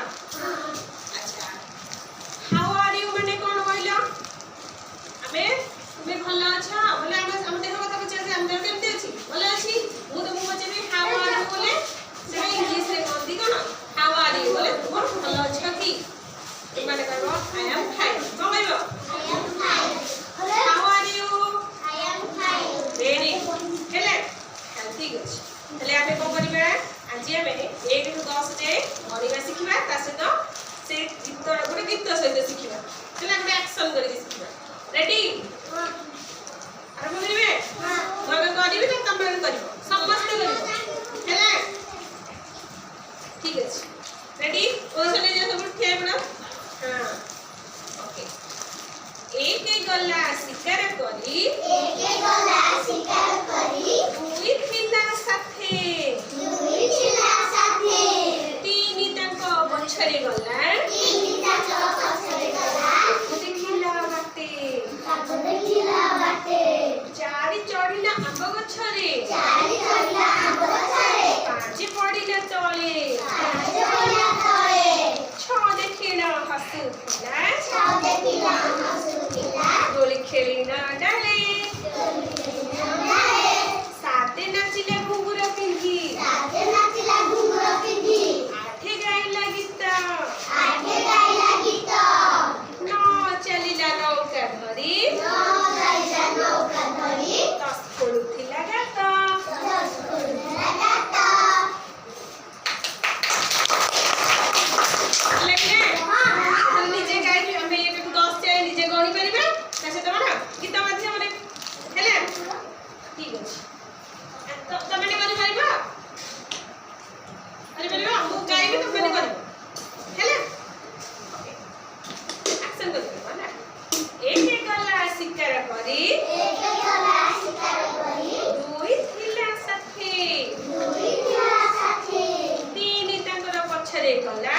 अच्छा how are you माने कोन कहलो हमें तुम्हें भलो अच्छा बोले हम देह କଥା पचारे हम देह केमते अछि भलो अछि मु तो मु पचारे हाउ आर यू बोले से इंग्लिश रे कहती कोन हाउ आर यू बोले तुम भलो अछि कि माने कहबो आई एम फाइन कोन कहबो I am fine how are you I am fine very good हेले ठीक अछि तले आबे को करिबा आज आबे 1 टू 10 जाए गणिका शिखिबा ता सहित से गीत गोटे गीत सहित शिखिबा तले गोटे एक्शन करके शिखिबा रेडी आरंभ करिबे हां मगे करिबे त तमे करिबो समस्त करिबो हेला ठीक अछि रेडी पोजिशन जे सब ठिया बना हां ओके एक गल्ला शिकार करी दुई थिला साथे तीन तांको पछरे गल्ला देखिला बाटे चारि चढ़िला आंब गछरे पाँच पड़िला तळे छ देखिला हसुथिला दोली खेलिना डाले साते नाचिला घुंघुर पिंधी आठे गाइला गीत नौ चलिला नौका धरी 10 पड़ुथिला गात लगले निजे गाइ हमें 1 टू 10 जाए निजे गणी परिबा तासे तमरा गीत माध्यमरे हेले ठीक अछि तो तमने करि परिबा हम गाइबे तो मैंने करिबो हेले एक्शन करिबो ना एक गल्ला शिकार करी दुई थिला साथे तीन तांकर पछरे गला